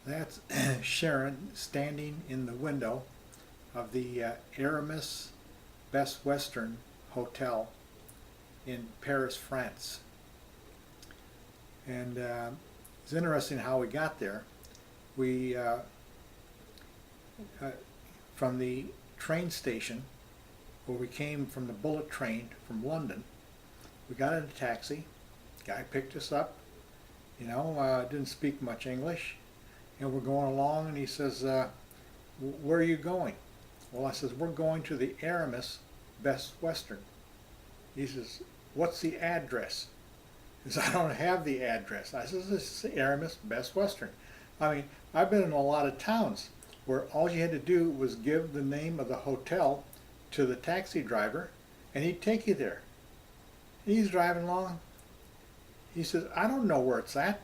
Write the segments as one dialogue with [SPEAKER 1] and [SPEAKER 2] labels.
[SPEAKER 1] That's Sharon standing in the window of the Aramis Best Western Hotel in Paris, France. And it's interesting how we got there. We, from the train station, where we came from the bullet train from London, we got in a taxi. Guy picked us up, didn't speak much English. And we're going along, and he says, where are you going? Well, I says, we're going to the Aramis Best Western. He says, what's the address? He says, I don't have the address. I says, this is the Aramis Best Western. I mean, I've been in a lot of towns where all you had to do was give the name of the hotel to the taxi driver, and he'd take you there. He's driving along. He says, I don't know where it's at.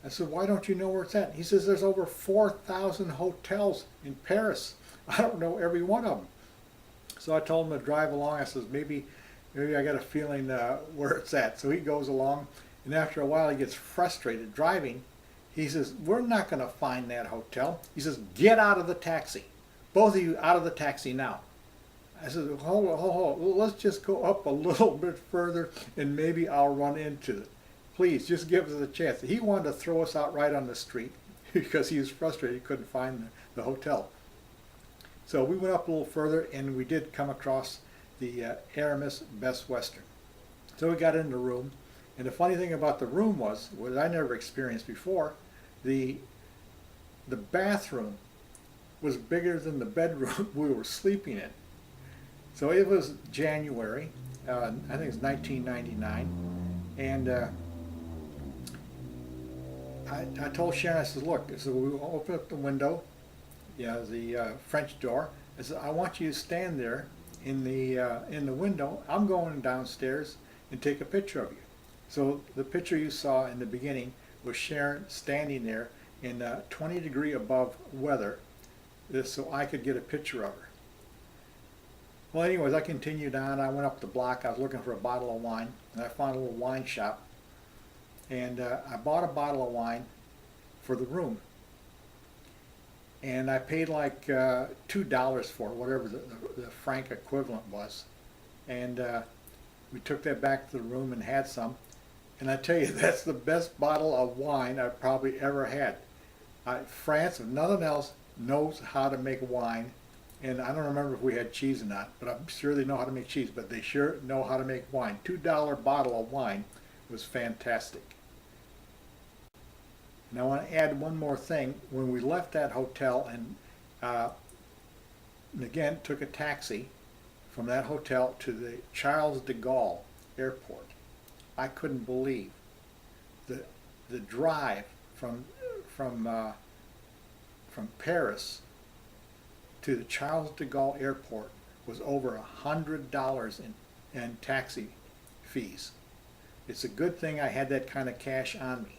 [SPEAKER 1] I said, why don't you know where it's at? He says, there's over 4,000 hotels in Paris. I don't know every one of them. So I told him to drive along. I says, maybe I got a feeling where it's at. So he goes along, and after a while he gets frustrated driving. He says, we're not going to find that hotel. He says, get out of the taxi. Both of you out of the taxi now. I said, hold. Let's just go up a little bit further, and maybe I'll run into it. Please, just give us a chance. He wanted to throw us out right on the street because he was frustrated he couldn't find the hotel. So we went up a little further, and we did come across the Aramis Best Western. So we got in the room, and the funny thing about the room was, what I never experienced before, the bathroom was bigger than the bedroom we were sleeping in. So it was January, I think it was 1999, and I told Sharon, I said, look, so we opened up the window, the French door. I said, I want you to stand there in the window. I'm going downstairs and take a picture of you. So the picture you saw in the beginning was Sharon standing there in 20 degree above weather, so I could get a picture of her. Well, anyways, I continued on. I went up the block. I was looking for a bottle of wine, and I found a little wine shop. And I bought a bottle of wine for the room. And I paid like $2 for it, whatever the franc equivalent was. And we took that back to the room and had some. And I tell you, that's the best bottle of wine I've probably ever had. France, if nothing else, knows how to make wine. And I don't remember if we had cheese or not, but I'm sure they know how to make cheese, but they sure know how to make wine. $2 bottle of wine was fantastic. And I want to add one more thing. When we left that hotel and again took a taxi from that hotel to the Charles de Gaulle airport, I couldn't believe the drive from Paris to the Charles de Gaulle airport was over $100 in taxi fees. It's a good thing I had that kind of cash on me.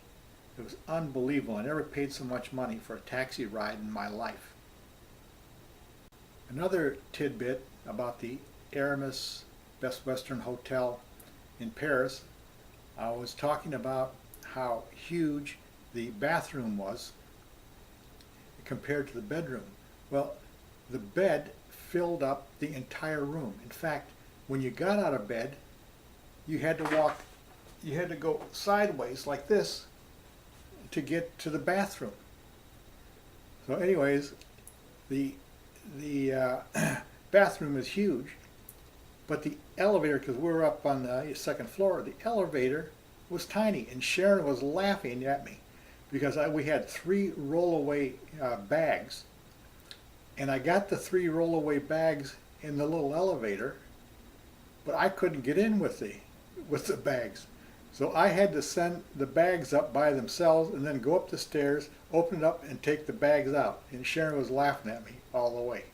[SPEAKER 1] It was unbelievable. I never paid so much money for a taxi ride in my life. Another tidbit about the Aramis Best Western Hotel in Paris, I was talking about how huge the bathroom was compared to the bedroom. Well, the bed filled up the entire room. In fact, when you got out of bed, you had to go sideways like this to get to the bathroom. So anyways, the bathroom is huge, but the elevator, because we were up on the second floor, the elevator was tiny, and Sharon was laughing at me because we had 3 rollaway bags, and I got the 3 rollaway bags in the little elevator, but I couldn't get in with the bags. So I had to send the bags up by themselves and then go up the stairs, open it up, and take the bags out. And Sharon was laughing at me all the way.